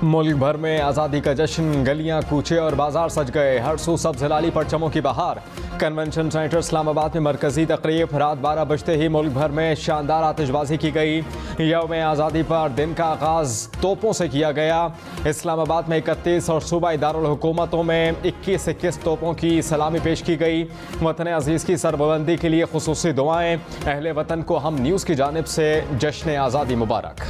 मुल्क भर में आज़ादी का जश्न, गलियां, कूचे और बाजार सज गए। हर सू सब्ज़ हिलाली परचमों की बहार। कन्वेंशन सेंटर इस्लामाबाद में मरकजी तकरीब। रात 12 बजते ही मुल्क भर में शानदार आतिशबाजी की गई। यौम आज़ादी पर दिन का आगाज़ तोपों से किया गया। इस्लामाबाद में 31 और सूबाई दारुल हुकूमतों में 21 तोपों की सलामी पेश की गई। वतन अजीज़ की सरबुलंदी के लिए खुसूसी दुआएं। अहले वतन को हम न्यूज़ की जानिब से जश्न आज़ादी मुबारक।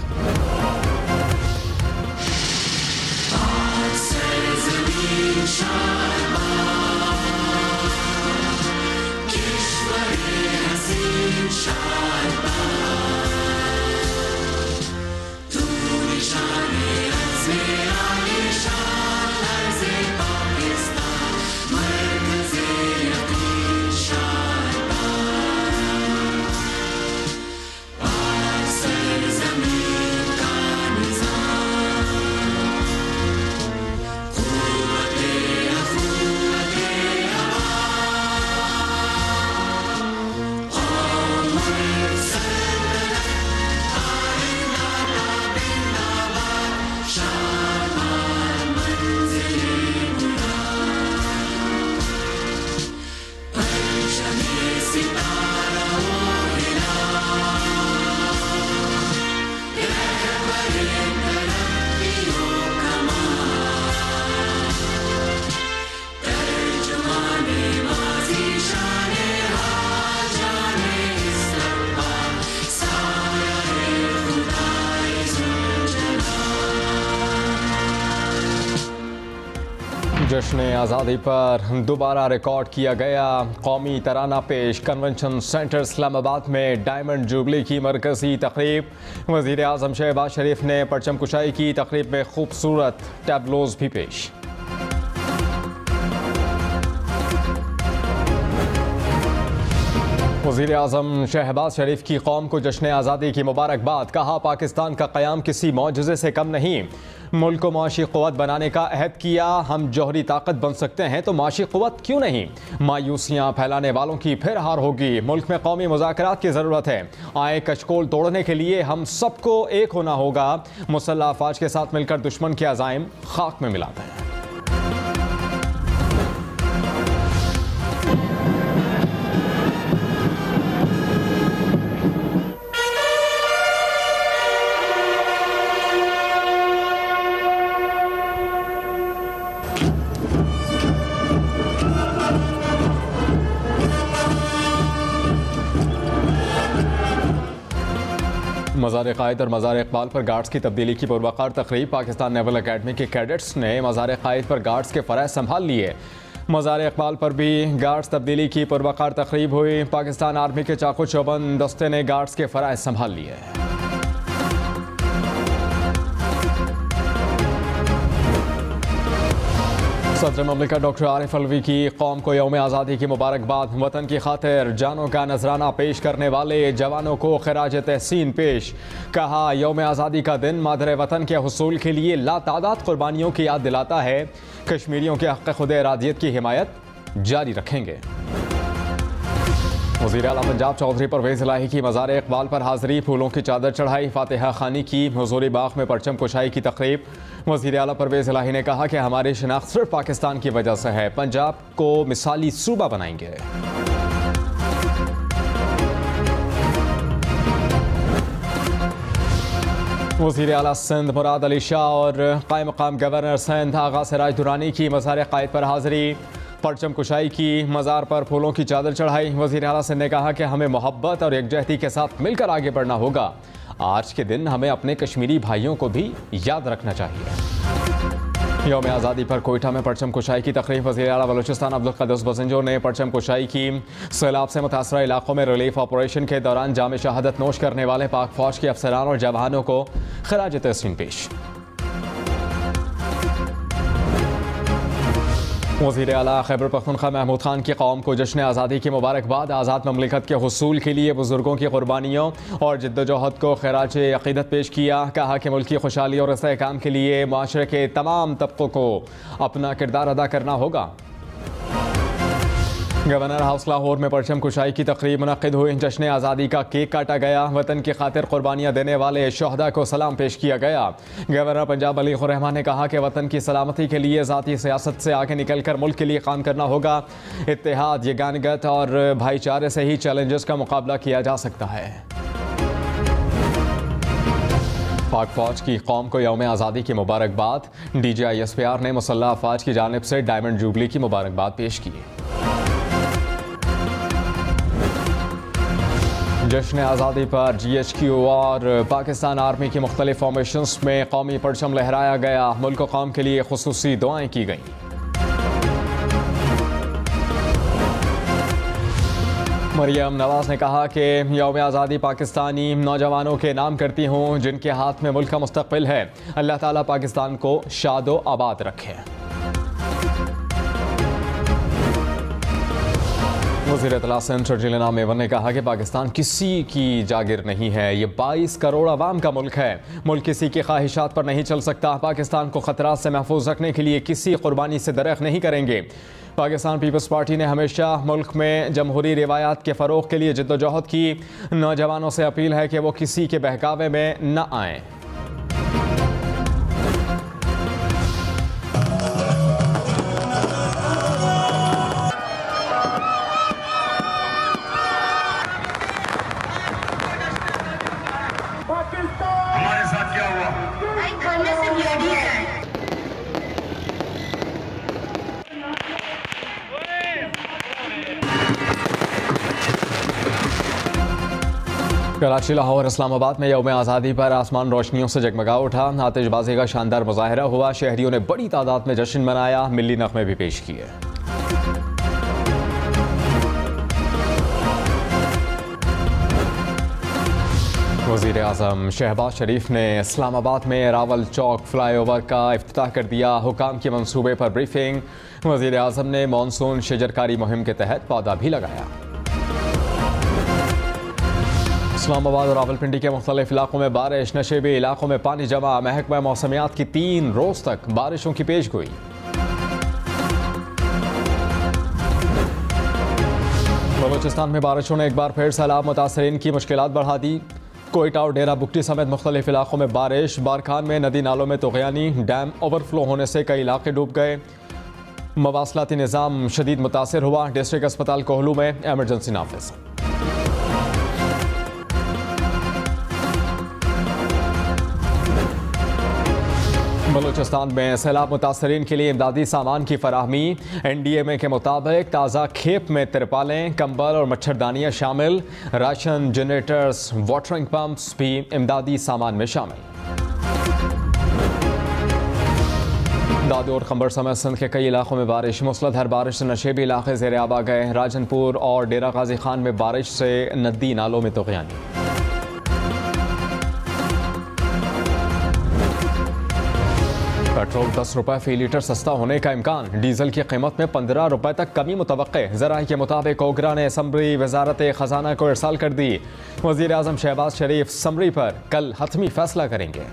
जश्न आज़ादी पर दोबारा रिकॉर्ड किया गया कौमी तराना पेश। कन्वेंशन सेंटर इस्लामाबाद में डायमंड जुबली की मरकजी तकरीब। वज़ीर आज़म शहबाज शरीफ ने परचम कुशाई की तकरीब में खूबसूरत टैब्लोज भी पेश। वज़ीर आज़म शहबाज शरीफ की कौम को जश्न आज़ादी की मुबारकबाद। कहा, पाकिस्तान का क़याम किसी मौजज़े से कम नहीं। मुल्क को माशी क़ुव्वत बनाने का अहद किया। हम जौहरी ताकत बन सकते हैं तो माशी क़ुव्वत क्यों नहीं। मायूसियाँ फैलाने वालों की फिर हार होगी। मुल्क में कौमी मुज़ाकरात की ज़रूरत है। आए कशकोल तोड़ने के लिए हम सबको एक होना होगा। मुसल्लह अफ़वाज के साथ मिलकर दुश्मन के अज़ाइम खाक में मिलाते हैं। मज़ार कायद और मज़ार इकबाल पर गार्ड्स की तब्दीली की पुरवकार तकरीब। पाकिस्तान नेवल अकेडमी के कैडेट्स ने मज़ार कायद पर गार्ड्स के फ़राइज़ संभाल लिए। मज़ार इकबाल पर भी गार्ड्स तब्दीली की पुरवकार तकरीब हुई। पाकिस्तान आर्मी के चाकू चौबंद दस्ते ने गार्ड्स के फ़राइज़ संभाल लिए। सदर ममलिकत डॉक्टर आरिफ अलवी की कौम को यौम आज़ादी की मुबारकबाद। वतन की खातिर जानों का नजराना पेश करने वाले जवानों को खिराज तहसीन पेश। कहा, यौम आज़ादी का दिन मादर वतन के हुसूल के लिए लातादाद कुर्बानियों की याद दिलाता है। कश्मीरियों के हक़ खुद इरादियत की हिमायत जारी रखेंगे। वज़ीर आला पंजाब चौधरी परवेज़ इलाही की मज़ार इकबाल पर हाज़री। फूलों की चादर चढ़ाई। फातिहा खानी की। हुज़ूरी बाग में परचम कुशाई की तकरीब। वज़ीर आला परवेज़ इलाही ने कहा कि हमारी शनाख्त सिर्फ पाकिस्तान की वजह से है। पंजाब को मिसाली सूबा बनाएंगे। वज़ीर आला सिंध मुराद अली शाह और क़ायम मक़ाम गवर्नर सिंध आगा सिराज दुरानी की मज़ार कायद पर हाज़री। परचम कुशाई की। मज़ार पर फूलों की चादर चढ़ाई। वज़ीर आला सिंध ने कहा कि हमें मोहब्बत और यकजहती के साथ मिलकर आगे बढ़ना होगा। आज के दिन हमें अपने कश्मीरी भाइयों को भी याद रखना चाहिए। यौम आज़ादी पर कोयटा में परचम कुशाई की तकरीब। वज़ीर आला बलूचिस्तान अब्दुल क़द्दूस बज़ंजो ने परचम कुशाई की। सैलाब से मुतासरा इलाकों में रिलीफ ऑपरेशन के दौरान जाम शहादत नोश करने वाले पाक फ़ौज के अफसरान और जवानों को खिराज तहसीन पेश। वज़ीर आला खैबर पख्तूनख्वा महमूद खान की कौम को जश्न आज़ादी की मुबारकबाद। आज़ाद ममलिकत के हुसूल के लिए बुजुर्गों की कुर्बानियों और जिद्दोजहद को खिराज अक़ीदत पेश किया। कहा कि मुल्क की खुशहाली और इस्तेहकाम के लिए माशरे के तमाम तबकों को अपना किरदार अदा करना होगा। गवर्नर हाउस लाहौर में परचम कुशाई की तकरीब मुनक्किद हुई। जश्न आज़ादी का केक काटा गया। वतन की खातिर कुर्बानियाँ देने वाले शहदा को सलाम पेश किया गया। गवर्नर पंजाब अली खुर रहमान ने कहा कि वतन की सलामती के लिए ज़ाती सियासत से आगे निकल कर मुल्क के लिए काम करना होगा। इत्तेहाद, यगानगत और भाईचारे से ही चैलेंजेस का मुकाबला किया जा सकता है। पाक फौज की कौम को यौम आज़ादी की मुबारकबाद। DGI-SPR ने मुसल्लह अफवाज की जानिब से डायमंड जुबली की मुबारकबाद पेश की। जश्न आज़ादी पर GHQ और पाकिस्तान आर्मी की मुख्तलिफ फॉर्मेशंस में कौमी परचम लहराया गया। मुल्क व कौम के लिए खुसूसी दुआएं की गईं। मरियम नवाज ने कहा कि यौम आज़ादी पाकिस्तानी नौजवानों के नाम करती हूँ जिनके हाथ में मुल्क का मुस्तक़बिल है। अल्लाह ताला पाकिस्तान को शादो आबाद रखे। वज़ीर इत्तला सेंटर जिलेना मेवन ने कहा कि पाकिस्तान किसी की जागिर नहीं है। ये 22 करोड़ आवाम का मुल्क है। मुल्क किसी की ख्वाहिशात पर नहीं चल सकता। पाकिस्तान को खतरात से महफूज रखने के लिए किसी कुर्बानी से दरख्त नहीं करेंगे। पाकिस्तान पीपल्स पार्टी ने हमेशा मुल्क में जमहूरी रिवायात के फ़रोग़ के लिए जद्दोजहद की। नौजवानों से अपील है कि वो किसी के बहकावे में न आएँ। हमारे साथ क्या हुआ? कराची, लाहौर, इस्लामाबाद में यौम आज़ादी पर आसमान रोशनियों से जगमगा उठा। आतिशबाजी का शानदार मुजाहरा हुआ। शहरियों ने बड़ी तादाद में जश्न मनाया। मिली नग़मे भी पेश किए। वज़ीर आज़म शहबाज शरीफ ने इस्लामाबाद में रावल चौक फ्लाईओवर का इफ्तिताह कर दिया। हुकाम के मंसूबे पर ब्रीफिंग। वज़ीर आज़म ने मानसून शजरकारी मुहिम के तहत पौधा भी लगाया। इस्लामाबाद और रावलपिंडी के मुख्तलिफ इलाकों में बारिश। नशेबी इलाकों में पानी जमा। महकमा मौसमियात की 3 रोज़ तक बारिशों की पेशगोई। बलूचिस्तान में बारिशों ने एक बार फिर सैलाब मुतासरीन की मुश्किलात बढ़ा दी। कोयटा और डेरा बुगटी समेत मुख्तलिफ इलाकों में बारिश। बारखान में नदी नालों में तुग़यानी। डैम ओवरफ्लो होने से कई इलाके डूब गए। मवासलाती निज़ाम शदीद मुतासर हुआ। डिस्ट्रिक्ट अस्पताल कोहलू में एमरजेंसी नाफिज। बलूचिस्तान में सैलाब मुतासरीन के लिए इमदादी सामान की फराहमी। NDMA के मुताबिक ताज़ा खेप में तिरपालें, कंबल और मच्छरदानियाँ शामिल। राशन, जनरेटर्स, वाटरिंग पंप्स भी इमदादी सामान में शामिल। दादू और खंबर समेत सिंध के कई इलाकों में बारिश। मूसलाधार बारिश से नशेबी इलाके ज़ेर आब आ गए। राजनपुर और डेरा गाजी खान में बारिश से नदी नालों में तुग़यानी। पेट्रोल 10 रुपये फी लीटर सस्ता होने का इम्कान। डीजल की कीमत में 15 रुपये तक कमी मुतवक्के। ज़राई के मुताबिक ओगरा ने असम्बली वजारत खजाना को इरसाल कर दी। वज़ीर आज़म शहबाज शरीफ असम्बली पर कल हतमी फैसला करेंगे।